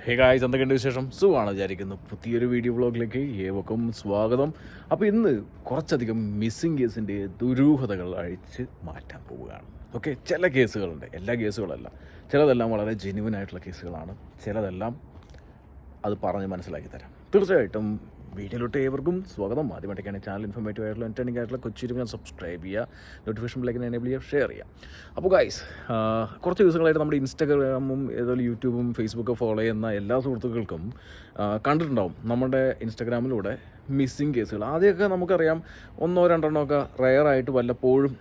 Hey guys, എന്തൊക്കെയുണ്ട് വിശേഷം? സുഖമാണ് വിചാരിക്കുന്നു. പുതിയൊരു വീഡിയോ വ്ളോഗിലേക്ക് ഏവർക്കും സ്വാഗതം. അപ്പോൾ ഇന്ന് കുറച്ചധികം മിസ്സിംഗ് കേസിൻ്റെ ദുരൂഹതകൾ അഴിച്ച് മാറ്റാൻ പോവുകയാണ്. ഓക്കെ, ചില കേസുകളുണ്ട്, എല്ലാ കേസുകളല്ല. ചിലതെല്ലാം വളരെ ജെന്യുവൻ ആയിട്ടുള്ള കേസുകളാണ്, ചിലതെല്ലാം അത് പറഞ്ഞ് മനസ്സിലാക്കി തരാം. തീർച്ചയായിട്ടും വീഡിയോയിലോട്ട് ഏവർക്കും സ്വാഗതം. ആദ്യമായിട്ടൊക്കെയാണ് ചാനൽ ഇൻഫോർമേറ്റീവ് ആയിട്ടുള്ള എൻ്റർടൈനിങ് ആയിട്ടുള്ള കൊച്ചിരുന്ന് സബ്സ്ക്രൈബ് ചെയ്യുക, നോട്ടിഫിക്കേഷൻ ബെല്ലൈക്കൻ എനേബിൾ ചെയ്യുക, ഷെയർ ചെയ്യുക. അപ്പോൾ ഗൈസ്, കുറച്ച് ദിവസങ്ങളായിട്ട് നമ്മുടെ ഇൻസ്റ്റാഗ്രാമും അതുപോലെ യൂട്യൂബും ഫേസ്ബുക്കും ഫോളോ ചെയ്യുന്ന എല്ലാ സുഹൃത്തുക്കൾക്കും കണ്ടിട്ടുണ്ടാവും നമ്മുടെ ഇൻസ്റ്റാഗ്രാമിലൂടെ മിസ്സിംഗ് കേസുകൾ. ആദ്യമൊക്കെ നമുക്കറിയാം, ഒന്നോ രണ്ടെണ്ണോ ഒക്കെ റെയറായിട്ട് വല്ലപ്പോഴും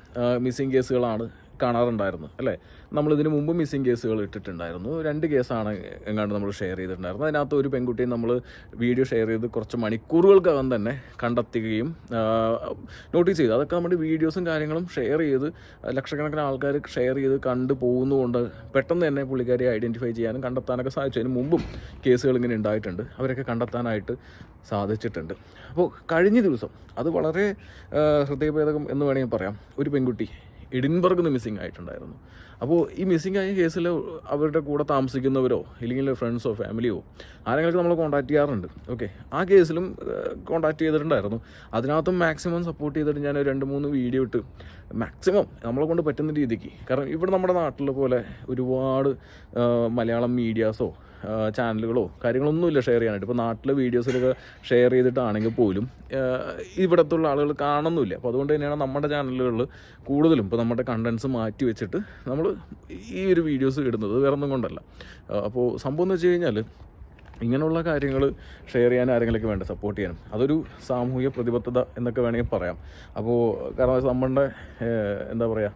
മിസ്സിംഗ് കേസുകളാണ് കാണാറുണ്ടായിരുന്നു, അല്ലേ? നമ്മളിതിന് മുമ്പ് മിസ്സിംഗ് കേസുകൾ ഇട്ടിട്ടുണ്ടായിരുന്നു. 2 കേസാണ് എങ്ങാണ്ട് നമ്മൾ ഷെയർ ചെയ്തിട്ടുണ്ടായിരുന്നു. അതിനകത്ത് ഒരു പെൺകുട്ടിയെ നമ്മൾ വീഡിയോ ഷെയർ ചെയ്ത് കുറച്ച് മണിക്കൂറുകൾക്കകം തന്നെ കണ്ടെത്തുകയും നോട്ടീസ് ചെയ്തു. അതൊക്കെ നമ്മുടെ വീഡിയോസും കാര്യങ്ങളും ഷെയർ ചെയ്ത് ലക്ഷക്കണക്കിന് ആൾക്കാർ ഷെയർ ചെയ്ത് കണ്ടു പോകുന്നതുകൊണ്ട് പെട്ടെന്ന് തന്നെ പുള്ളിക്കാരെ ഐഡൻറ്റിഫൈ ചെയ്യാനും കണ്ടെത്താനൊക്കെ സാധിച്ചു. അതിന് മുമ്പും കേസുകൾ ഇങ്ങനെ ഉണ്ടായിട്ടുണ്ട്, അവരൊക്കെ കണ്ടെത്താനായിട്ട് സാധിച്ചിട്ടുണ്ട്. അപ്പോൾ കഴിഞ്ഞ ദിവസം അത് വളരെ ഹൃദയഭേദകം എന്ന് വേണമെങ്കിൽ പറയാം, ഒരു പെൺകുട്ടി എഡിൻബർഗിൽ നിന്ന് മിസ്സിംഗ് ആയിട്ടുണ്ടായിരുന്നു. അപ്പോൾ ഈ മിസ്സിംഗ് ആയ കേസിൽ അവരുടെ കൂടെ താമസിക്കുന്നവരോ ഇല്ലെങ്കിൽ ഫ്രണ്ട്സോ ഫാമിലിയോ ആരെങ്കിലും നമ്മൾ കോൺടാക്ട് ചെയ്യാറുണ്ട്. ഓക്കെ, ആ കേസിലും കോൺടാക്ട് ചെയ്തിട്ടുണ്ടായിരുന്നു. അതിനകത്തും മാക്സിമം സപ്പോർട്ട് ചെയ്തിട്ട് ഞാൻ 2-3 വീഡിയോ ഇട്ട് മാക്സിമം നമ്മളെ കൊണ്ട് പറ്റുന്ന രീതിക്ക്. കാരണം ഇവിടെ നമ്മുടെ നാട്ടിലെ പോലെ ഒരുപാട് മലയാളം മീഡിയാസോ ചാനലുകളോ കാര്യങ്ങളൊന്നുമില്ല ഷെയർ ചെയ്യാനായിട്ട്. ഇപ്പോൾ നാട്ടിലെ വീഡിയോസിലൊക്കെ ഷെയർ ചെയ്തിട്ടാണെങ്കിൽ പോലും ഇവിടത്തുള്ള ആളുകൾ കാണുന്നില്ല. അപ്പോൾ അതുകൊണ്ട് തന്നെയാണ് നമ്മുടെ ചാനലുകളിൽ കൂടുതലും ഇപ്പോൾ നമ്മുടെ കണ്ടൻസ് മാറ്റി വെച്ചിട്ട് നമ്മൾ ഈ ഒരു വീഡിയോസ് ഇടുന്നത്, വേറെ ഒന്നും കൊണ്ടല്ല. അപ്പോൾ സംഭവം എന്ന് വെച്ച് കഴിഞ്ഞാൽ, ഇങ്ങനെയുള്ള കാര്യങ്ങൾ ഷെയർ ചെയ്യാൻ ആരെങ്കിലുമൊക്കെ വേണ്ട, സപ്പോർട്ട് ചെയ്യാനും. അതൊരു സാമൂഹിക പ്രതിബദ്ധത എന്നൊക്കെ വേണമെങ്കിൽ പറയാം. അപ്പോൾ കാരണം നമ്മുടെ എന്താ പറയുക,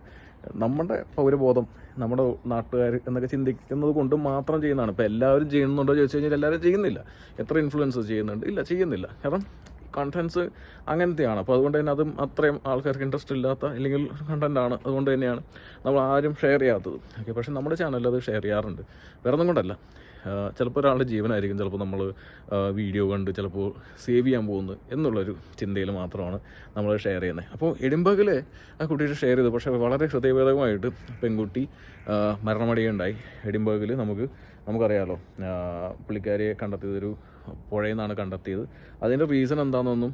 നമ്മുടെ പൗരബോധം നമ്മുടെ നാട്ടുകാർ എന്നൊക്കെ ചിന്തിക്കുന്നത് കൊണ്ട് മാത്രം ചെയ്യുന്നതാണ്. ഇപ്പോൾ എല്ലാവരും ചെയ്യുന്നുണ്ടോ ചോദിച്ചു കഴിഞ്ഞാൽ എല്ലാവരും ചെയ്യുന്നില്ല. എത്ര ഇൻഫ്ലുവൻസേഴ്സ് ചെയ്യുന്നുണ്ട്? ഇല്ല, ചെയ്യുന്നില്ല. കാരണം കണ്ടൻസ് അങ്ങനത്തെയാണ്. അപ്പോൾ അതുകൊണ്ട് തന്നെ അതും അത്രയും ആൾക്കാർക്ക് ഇൻട്രസ്റ്റ് ഇല്ലാത്ത അല്ലെങ്കിൽ കണ്ടൻറ്റാണ്. അതുകൊണ്ട് തന്നെയാണ് നമ്മൾ ആരും ഷെയർ ചെയ്യാത്തത്. ഓക്കെ, പക്ഷേ നമ്മുടെ ചാനലിൽ അത് ഷെയർ ചെയ്യാറുണ്ട്. വേറെ ഒന്നും കൊണ്ടല്ല, ചിലപ്പോൾ ഒരാളുടെ ജീവനായിരിക്കും ചിലപ്പോൾ നമ്മൾ വീഡിയോ കണ്ട് ചിലപ്പോൾ സേവ് ചെയ്യാൻ പോകുന്നു എന്നുള്ളൊരു ചിന്തയിൽ മാത്രമാണ് നമ്മൾ ഷെയർ ചെയ്യുന്നത്. അപ്പോൾ എഡിൻബർഗിൽ ആ കുട്ടിയുടെ ഷെയർ ചെയ്തു, പക്ഷേ വളരെ ഹൃദയഭേദകമായിട്ട് പെൺകുട്ടി മരണമടയുണ്ടായി. എഡിൻബർഗിൽ നമുക്കറിയാമല്ലോ, പുള്ളിക്കാരിയെ കണ്ടെത്തിയതൊരു പുഴയിൽ നിന്നാണ് കണ്ടെത്തിയത്. അതിൻ്റെ റീസൺ എന്താണെന്നൊന്നും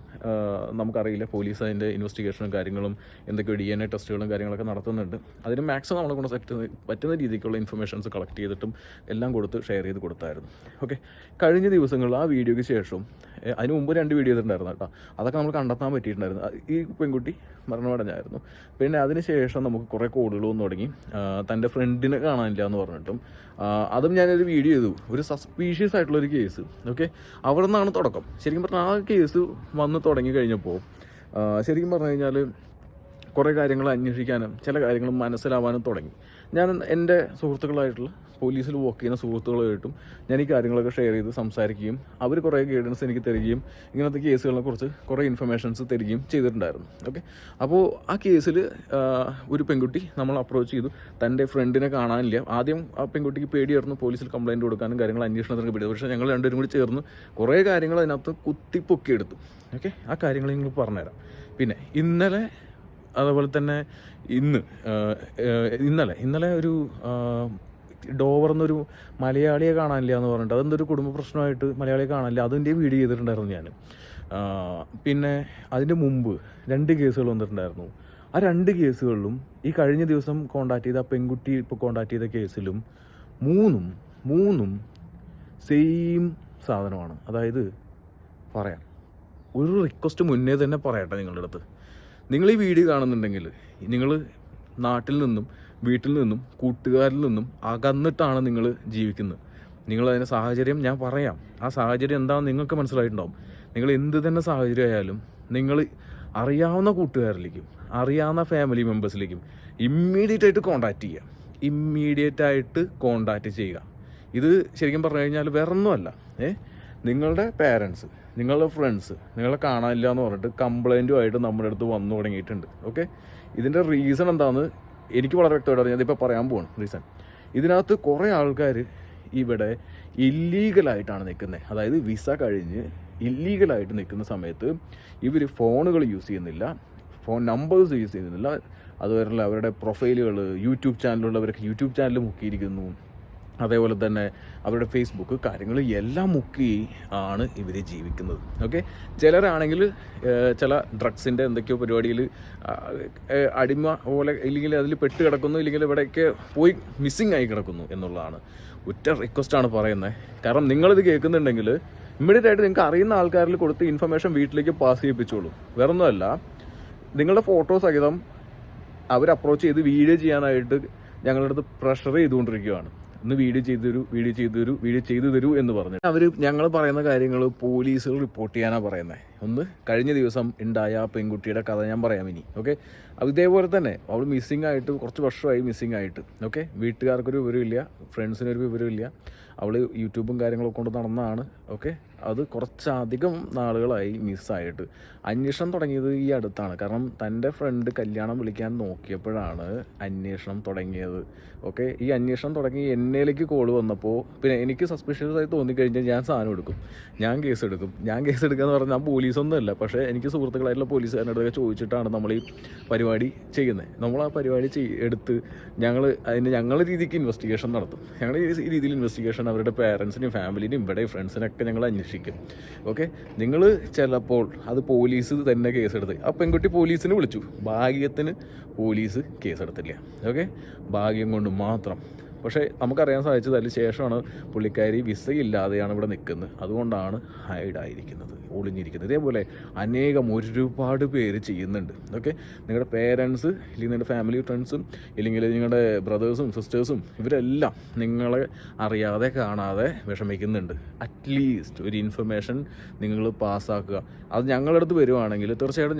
നമുക്കറിയില്ല. പോലീസ് അതിൻ്റെ ഇൻവെസ്റ്റിഗേഷനും കാര്യങ്ങളും എന്തൊക്കെയോ DNA ടെസ്റ്റുകളും കാര്യങ്ങളൊക്കെ നടത്തുന്നുണ്ട്. അതിന് മാക്സിമം നമ്മളെ കൊണ്ട് പറ്റുന്ന രീതിക്കുള്ള ഇൻഫർമേഷൻസ് കളക്ട് ചെയ്തിട്ടും എല്ലാം കൊടുത്ത് ഷെയർ ചെയ്ത് കൊടുത്തായിരുന്നു. ഓക്കെ, കഴിഞ്ഞ ദിവസങ്ങളിൽ ആ വീഡിയോയ്ക്ക് ശേഷം, അതിന് മുമ്പ് 2 വീഡിയോ ചെയ്തിട്ടുണ്ടായിരുന്നു കേട്ടോ, അതൊക്കെ നമ്മൾ കണ്ടെത്താൻ പറ്റിയിട്ടുണ്ടായിരുന്നു. ഈ പെൺകുട്ടി മരണമടഞ്ഞായിരുന്നു. പിന്നെ അതിന് ശേഷം നമുക്ക് കുറേ കോളുകൾ വന്നു തുടങ്ങി, തൻ്റെ ഫ്രണ്ടിനെ കാണാനില്ല എന്ന് പറഞ്ഞിട്ടും. അതും ഞാനൊരു വീഡിയോ ചെയ്തു, ഒരു സസ്പീഷ്യസ് ആയിട്ടുള്ളൊരു കേസ്. ഓക്കെ, അവിടെ നിന്നാണ് തുടക്കം. ശരിക്കും പറഞ്ഞാൽ ആ കേസ് വന്ന് തുടങ്ങി കഴിഞ്ഞപ്പോൾ ശരിക്കും പറഞ്ഞു കഴിഞ്ഞാൽ കുറേ കാര്യങ്ങൾ അന്വേഷിക്കാനും ചില കാര്യങ്ങൾ മനസ്സിലാവാനും തുടങ്ങി. ഞാൻ എൻ്റെ സുഹൃത്തുക്കളായിട്ടുള്ള പോലീസിൽ വർക്ക് ചെയ്യുന്ന സുഹൃത്തുക്കളായിട്ടും ഞാൻ ഈ കാര്യങ്ങളൊക്കെ ഷെയർ ചെയ്ത് സംസാരിക്കുകയും അവർ കുറേ ഗൈഡൻസ് എനിക്ക് തരികയും ഇങ്ങനത്തെ കേസുകളെ കുറിച്ച് കുറേ ഇൻഫർമേഷൻസ് തരികയും ചെയ്തിട്ടുണ്ടായിരുന്നു. ഓക്കെ, അപ്പോൾ ആ കേസിൽ ഒരു പെൺകുട്ടി നമ്മൾ അപ്രോച്ച് ചെയ്തു, തൻ്റെ ഫ്രണ്ടിനെ കാണാനില്ല. ആദ്യം ആ പെൺകുട്ടിക്ക് പേടിയായിരുന്നു പോലീസിൽ കംപ്ലയിൻറ്റ് കൊടുക്കാനും കാര്യങ്ങൾ അന്വേഷണത്തിനൊക്കെ പേടി. പക്ഷേ ഞങ്ങൾ രണ്ടുപേരും കൂടി ചേർന്ന് കുറേ കാര്യങ്ങൾ അതിനകത്ത് കുത്തിപ്പൊക്കിയെടുത്തു. ഓക്കെ, ആ കാര്യങ്ങൾ നിങ്ങൾ പറഞ്ഞുതരാം. പിന്നെ ഇന്നലെ അതുപോലെ തന്നെ ഇന്നലെ ഒരു ഡോവർന്നൊരു മലയാളിയെ കാണാനില്ല എന്ന് പറഞ്ഞിട്ട്, അതെന്തൊരു കുടുംബ പ്രശ്നമായിട്ട് മലയാളിയെ കാണാനില്ല, അതിൻ്റെ വീഡിയോ ചെയ്തിട്ടുണ്ടായിരുന്നു ഞാൻ. പിന്നെ അതിൻ്റെ മുമ്പ് 2 കേസുകൾ വന്നിട്ടുണ്ടായിരുന്നു. ആ 2 കേസുകളിലും ഈ കഴിഞ്ഞ ദിവസം കോൺടാക്ട് ചെയ്ത ആ പെൺകുട്ടി ഇപ്പോൾ കോൺടാക്ട് ചെയ്ത കേസിലും മൂന്നും സെയിം സാധനമാണ്. അതായത് പറയാം, ഒരു റിക്വസ്റ്റ് മുന്നേ തന്നെ പറയട്ടെ നിങ്ങളുടെ അടുത്ത്. നിങ്ങൾ ഈ വീഡിയോ കാണുന്നുണ്ടെങ്കിൽ നിങ്ങൾ നാട്ടിൽ നിന്നും വീട്ടിൽ നിന്നും കൂട്ടുകാരിൽ നിന്നും അകന്നിട്ടാണ് നിങ്ങൾ ജീവിക്കുന്നത്. നിങ്ങളതിൻ്റെ സാഹചര്യം ഞാൻ പറയാം. ആ സാഹചര്യം എന്താണെന്ന് നിങ്ങൾക്ക് മനസ്സിലായിട്ടുണ്ടാവും. നിങ്ങൾ എന്ത് തന്നെ സാഹചര്യം ആയാലും നിങ്ങൾ അറിയാവുന്ന കൂട്ടുകാരിലേക്കും അറിയാവുന്ന ഫാമിലി മെമ്പേഴ്സിലേക്കും ഇമ്മീഡിയറ്റായിട്ട് കോൺടാക്റ്റ് ചെയ്യുക. ഇത് ശരിക്കും പറഞ്ഞു കഴിഞ്ഞാൽ വേറൊന്നുമല്ല, നിങ്ങളുടെ പേരൻസ്, നിങ്ങളുടെ ഫ്രണ്ട്സ് നിങ്ങളെ കാണാനില്ല എന്ന് പറഞ്ഞിട്ട് കംപ്ലൈൻറ്റുമായിട്ട് നമ്മുടെ അടുത്ത് വന്നു തുടങ്ങിയിട്ടുണ്ട്. ഓക്കെ, ഇതിൻ്റെ റീസൺ എന്താണെന്ന് എനിക്ക് വളരെ വ്യക്തമായിട്ട് ഞാനിപ്പോൾ പറയാൻ പോവാണ്. റീസൺ, ഇതിനകത്ത് കുറേ ആൾക്കാർ ഇവിടെ ഇല്ലീഗലായിട്ടാണ് നിൽക്കുന്നത്. അതായത് വിസ കഴിഞ്ഞ് ഇല്ലീഗലായിട്ട് നിൽക്കുന്ന സമയത്ത് ഇവർ ഫോണുകൾ യൂസ് ചെയ്യുന്നില്ല, ഫോൺ നമ്പേഴ്സ് യൂസ് ചെയ്യുന്നില്ല. അതുവരെ അവരുടെ പ്രൊഫൈലുകൾ, യൂട്യൂബ് ചാനലുള്ളവരൊക്കെ യൂട്യൂബ് ചാനൽ മുക്കിയിരിക്കുന്നു. അതേപോലെ തന്നെ അവരുടെ ഫേസ്ബുക്ക് കാര്യങ്ങൾ എല്ലാം മുക്കി ആണ് ഇവർ ജീവിക്കുന്നത്. ഓക്കെ, ചിലരാണെങ്കിൽ ചില ഡ്രഗ്സിൻ്റെ എന്തൊക്കെയോ പരിപാടിയിൽ അടിമ പോലെ ഇല്ലെങ്കിൽ അതിൽ പെട്ട് കിടക്കുന്നു, ഇല്ലെങ്കിൽ ഇവിടെയൊക്കെ പോയി മിസ്സിങ് ആയി കിടക്കുന്നു എന്നുള്ളതാണ്. ഒറ്റ റിക്വസ്റ്റാണ് പറയുന്നത്. കാരണം നിങ്ങളിത് കേൾക്കുന്നുണ്ടെങ്കിൽ ഇമ്മീഡിയറ്റ് ആയിട്ട് നിങ്ങൾക്ക് അറിയുന്ന ആൾക്കാരിൽ കൊടുത്ത് ഇൻഫർമേഷൻ വീട്ടിലേക്ക് പാസ് ചെയ്യിപ്പിച്ചോളൂ. വേറൊന്നുമല്ല, നിങ്ങളുടെ ഫോട്ടോ സഹിതം അവർ അപ്രോച്ച് ചെയ്ത് വീഡിയോ ചെയ്യാനായിട്ട് ഞങ്ങളുടെ അടുത്ത് പ്രഷർ ചെയ്തുകൊണ്ടിരിക്കുകയാണ്. ഒന്ന് വീഡിയോ ചെയ്തു തരൂ എന്ന് പറഞ്ഞു. അവർ ഞങ്ങൾ പറയുന്ന കാര്യങ്ങൾ പോലീസുകൾ റിപ്പോർട്ട് ചെയ്യാനാണ് പറയുന്നത്. ഒന്ന് കഴിഞ്ഞ ദിവസം ഉണ്ടായ ആ പെൺകുട്ടിയുടെ കഥ ഞാൻ പറയാം ഇനി. ഓക്കെ, ഇതേപോലെ തന്നെ അവൾ മിസ്സിങ് ആയിട്ട് കുറച്ച് വർഷമായി മിസ്സിങ് ആയിട്ട്. ഓക്കെ, വീട്ടുകാർക്കൊരു വിവരമില്ല, ഫ്രണ്ട്സിനൊരു വിവരമില്ല. അവൾ യൂട്യൂബും കാര്യങ്ങളൊക്കെ കൊണ്ട് നടന്നതാണ്. ഓക്കെ, അത് കുറച്ചധികം നാളുകളായി മിസ്സായിട്ട്. അന്വേഷണം തുടങ്ങിയത് ഈ അടുത്താണ്. കാരണം തൻ്റെ ഫ്രണ്ട് കല്യാണം വിളിക്കാൻ നോക്കിയപ്പോഴാണ് അന്വേഷണം തുടങ്ങിയത്. ഓക്കെ, ഈ അന്വേഷണം തുടങ്ങി എന്നേലേക്ക് കോൾ വന്നപ്പോൾ പിന്നെ എനിക്ക് സസ്പിഷ്യസ് ആയി തോന്നിക്കഴിഞ്ഞാൽ ഞാൻ സാധനം എടുക്കും, ഞാൻ കേസ് എടുക്കുക എന്ന് പറഞ്ഞാൽ ഞാൻ പോലീസൊന്നും അല്ല. പക്ഷേ എനിക്ക് സുഹൃത്തുക്കളായിട്ടുള്ള പോലീസുകാരുടെ ചോദിച്ചിട്ടാണ് നമ്മൾ ഈ പരിപാടി ചെയ്യുന്നത്. നമ്മൾ ആ പരിപാടി എടുത്ത് ഞങ്ങൾ രീതിക്ക് ഇൻവെസ്റ്റിഗേഷൻ നടത്തും. ഞങ്ങൾ ഈ രീതിയിൽ ഇൻവെസ്റ്റിഗേഷൻ അവരുടെ പേരൻസിനെയും ഫാമിലിനെയും ഇവിടെ ഫ്രണ്ട്സിനൊക്കെ ഞങ്ങൾ അന്വേഷിക്കും. ഓക്കെ, നിങ്ങൾ ചിലപ്പോൾ അത് പോലീസ് തന്നെ കേസെടുത്ത് ആ പെൺകുട്ടി പോലീസിന് വിളിച്ചു, ഭാഗ്യത്തിന് പോലീസ് കേസെടുത്തില്ല. ഓക്കെ, ഭാഗ്യം കൊണ്ട് മാത്രം. പക്ഷേ നമുക്കറിയാൻ സാധിച്ചത് അതിന് ശേഷമാണ് പുള്ളിക്കാരി വിസയില്ലാതെയാണ് ഇവിടെ നിൽക്കുന്നത്. അതുകൊണ്ടാണ് ഹൈഡായിരിക്കുന്നത്, ഒളിഞ്ഞിരിക്കുന്നത്. ഇതേപോലെ ഒരുപാട് പേര് ചെയ്യുന്നുണ്ട്. ഓക്കെ, നിങ്ങളുടെ പേരൻസ് ഇല്ലെങ്കിൽ നിങ്ങളുടെ ഫാമിലി ഫ്രണ്ട്സും ഇല്ലെങ്കിൽ നിങ്ങളുടെ ബ്രദേഴ്സും സിസ്റ്റേഴ്സും ഇവരെല്ലാം നിങ്ങളെ അറിയാതെ കാണാതെ വിഷമിക്കുന്നുണ്ട്. അറ്റ്ലീസ്റ്റ് ഒരു ഇൻഫർമേഷൻ നിങ്ങൾ പാസ്സാക്കുക. അത് ഞങ്ങളുടെ അടുത്ത് വരുവാണെങ്കിൽ തീർച്ചയായിട്ടും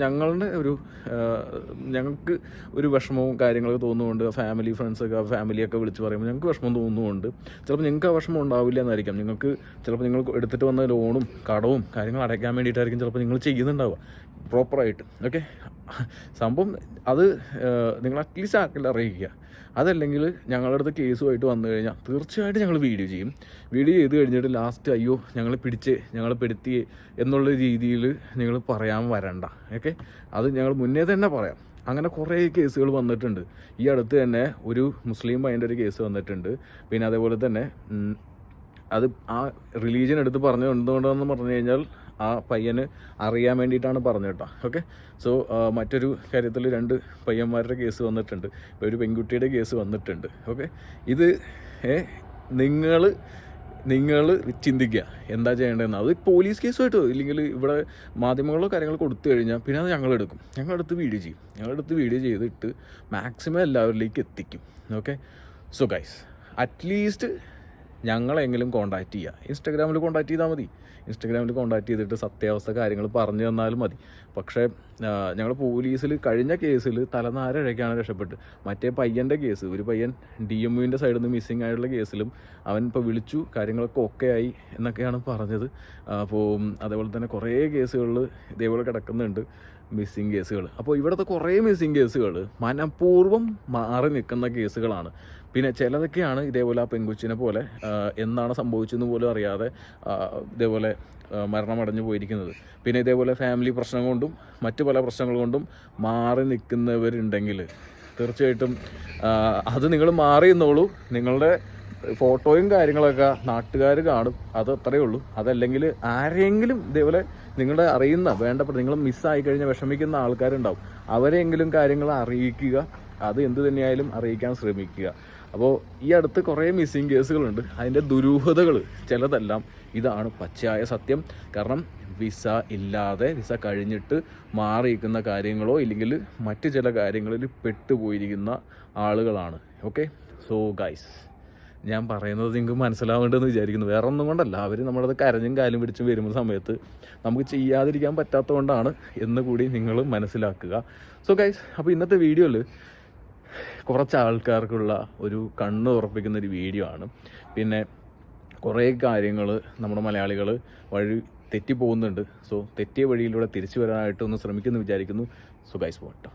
ഞങ്ങൾക്ക് ഒരു വിഷമവും കാര്യങ്ങളൊക്കെ തോന്നുന്നുണ്ട്. ഫാമിലിയൊക്കെ വിളിച്ച് പറയുമ്പോൾ ഞങ്ങൾക്ക് വിഷമം തോന്നുന്നുണ്ട്. ചിലപ്പോൾ നിങ്ങൾക്ക് ആ വിഷമം ഉണ്ടാവില്ല എന്നായിരിക്കാം. ചിലപ്പോൾ നിങ്ങൾ എടുത്തിട്ട് വന്ന ലോണും കടവും കാര്യങ്ങൾ അടയ്ക്കാൻ വേണ്ടിയിട്ടായിരിക്കും ചിലപ്പോൾ നിങ്ങൾ ചെയ്യുന്നുണ്ടാവുക പ്രോപ്പറായിട്ട്. ഓക്കെ, സംഭവം അത് നിങ്ങൾ അറ്റ്ലീസ്റ്റ് ആക്കില്ല അറിയിക്കുക. അതല്ലെങ്കിൽ ഞങ്ങളുടെ അടുത്ത് കേസുമായിട്ട് വന്നു കഴിഞ്ഞാൽ തീർച്ചയായിട്ടും ഞങ്ങൾ വീഡിയോ ചെയ്ത് കഴിഞ്ഞിട്ട് ലാസ്റ്റ് അയ്യോ ഞങ്ങളെ പെടുത്തി എന്നുള്ള രീതിയിൽ നിങ്ങൾ പറയാൻ വരണ്ട. ഓക്കെ, അത് ഞങ്ങൾ മുന്നേ തന്നെ പറയാം. അങ്ങനെ കുറേ കേസുകൾ വന്നിട്ടുണ്ട്. ഈ അടുത്ത് തന്നെ ഒരു മുസ്ലിം പയ്യൻ്റെ ഒരു കേസ് വന്നിട്ടുണ്ട്. പിന്നെ അതേപോലെ തന്നെ അത് ആ റിലീജിയൻ എടുത്ത് പറഞ്ഞു എന്തുകൊണ്ടാണെന്ന് പറഞ്ഞു കഴിഞ്ഞാൽ ആ പയ്യന് അറിയാൻ വേണ്ടിയിട്ടാണ് പറഞ്ഞു കേട്ടോ. ഓക്കെ, സോ മറ്റൊരു കാര്യത്തിൽ 2 പയ്യന്മാരുടെ കേസ് വന്നിട്ടുണ്ട്. ഇപ്പോൾ ഒരു പെൺകുട്ടിയുടെ കേസ് വന്നിട്ടുണ്ട്. ഓക്കെ, ഇത് നിങ്ങൾ ചിന്തിക്കുക എന്താ ചെയ്യേണ്ടതെന്ന്. അത് പോലീസ് കേസുമായിട്ടോ ഇല്ലെങ്കിൽ ഇവിടെ മാധ്യമങ്ങളോ കാര്യങ്ങൾ കൊടുത്തു കഴിഞ്ഞാൽ പിന്നെ അത് ഞങ്ങളെടുത്ത് വീഡിയോ ചെയ്തിട്ട് മാക്സിമം എല്ലാവരിലേക്ക് എത്തിക്കും. ഓക്കെ, സോ ഗൈസ് അറ്റ്ലീസ്റ്റ് ഞങ്ങളെങ്കിലും കോൺടാക്റ്റ് ചെയ്യുക. ഇൻസ്റ്റാഗ്രാമിൽ കോൺടാക്റ്റ് ചെയ്താൽ മതി. ഇൻസ്റ്റാഗ്രാമിൽ കോൺടാക്റ്റ് ചെയ്തിട്ട് സത്യാവസ്ഥ കാര്യങ്ങൾ പറഞ്ഞു തന്നാലും മതി. പക്ഷേ ഞങ്ങൾ പോലീസിൽ കഴിഞ്ഞ കേസിൽ തലനാരഴയ്ക്കാണ് രക്ഷപ്പെട്ട്. മറ്റേ പയ്യൻ്റെ കേസ്, ഒരു പയ്യൻ DMUവിൻ്റെ സൈഡിൽ നിന്ന് മിസ്സിങ് ആയിട്ടുള്ള കേസിലും അവൻ ഇപ്പോൾ വിളിച്ചു, കാര്യങ്ങളൊക്കെ ഓക്കെ ആയി എന്നൊക്കെയാണ് പറഞ്ഞത്. അപ്പോൾ അതേപോലെ തന്നെ കുറേ കേസുകളിൽ ഇതേപോലെ കിടക്കുന്നുണ്ട് മിസ്സിങ് കേസുകൾ. അപ്പോൾ ഇവിടുത്തെ കുറേ മിസ്സിങ് കേസുകൾ മനഃപൂർവ്വം മാറി നിൽക്കുന്ന കേസുകളാണ്. പിന്നെ ചിലതൊക്കെയാണ് ഇതേപോലെ ആ പെൺകുച്ചിനെ പോലെ എന്താണ് സംഭവിച്ചതെന്ന് പോലും അറിയാതെ ഇതേപോലെ മരണമടഞ്ഞു പോയിരിക്കുന്നത്. പിന്നെ ഇതേപോലെ ഫാമിലി പ്രശ്നം കൊണ്ടും മറ്റു പല പ്രശ്നങ്ങൾ കൊണ്ടും മാറി നിൽക്കുന്നവരുണ്ടെങ്കിൽ തീർച്ചയായിട്ടും അത് നിങ്ങൾ മാറി നിന്നോളൂ. നിങ്ങളുടെ ഫോട്ടോയും കാര്യങ്ങളൊക്കെ നാട്ടുകാർ കാണും, അത് അത്രയേ ഉള്ളൂ. അതല്ലെങ്കിൽ ആരെങ്കിലും ഇതേപോലെ നിങ്ങളുടെ അറിയുന്ന വേണ്ടപ്പെട്ട നിങ്ങൾ മിസ്സായി കഴിഞ്ഞാൽ വിഷമിക്കുന്ന ആൾക്കാരുണ്ടാവും, അവരെങ്കിലും കാര്യങ്ങൾ അറിയിക്കുക. അത് എന്ത് തന്നെയായാലും അറിയിക്കാൻ ശ്രമിക്കുക. അപ്പോൾ ഈ അടുത്ത് കുറേ മിസ്സിങ് കേസുകളുണ്ട്. അതിൻ്റെ ദുരൂഹതകൾ ചിലതെല്ലാം ഇതാണ് പച്ചയായ സത്യം. കാരണം വിസ കഴിഞ്ഞിട്ട് മാറിയിരിക്കുന്ന കാര്യങ്ങളോ ഇല്ലെങ്കിൽ മറ്റ് ചില കാര്യങ്ങളിൽ പെട്ടുപോയിരിക്കുന്ന ആളുകളാണ്. ഓക്കെ, സോ ഗൈസ് ഞാൻ പറയുന്നത് നിങ്ങൾക്ക് മനസ്സിലാവേണ്ടതെന്ന് വിചാരിക്കുന്നു. വേറെ ഒന്നും കൊണ്ടല്ല, അവർ നമ്മളത് കരഞ്ഞും കാലും പിടിച്ചും വരുന്ന സമയത്ത് നമുക്ക് ചെയ്യാതിരിക്കാൻ പറ്റാത്തതുകൊണ്ടാണ് എന്ന് കൂടി നിങ്ങൾ മനസ്സിലാക്കുക. സോ ഗൈസ്, അപ്പോൾ ഇന്നത്തെ വീഡിയോയിൽ കുറച്ച് ആൾക്കാർക്കുള്ള ഒരു കണ്ണ് ഉറപ്പിക്കുന്ന ഒരു വീഡിയോ ആണ്. പിന്നെ കുറേ കാര്യങ്ങൾ നമ്മുടെ മലയാളികൾ വഴി തെറ്റിപ്പോകുന്നുണ്ട്. സോ തെറ്റിയ വഴിയിലൂടെ തിരിച്ചു വരാനായിട്ടൊന്ന് ശ്രമിക്കുമെന്ന് വിചാരിക്കുന്നു. സോ ഗൈസ് പോട്ടോ.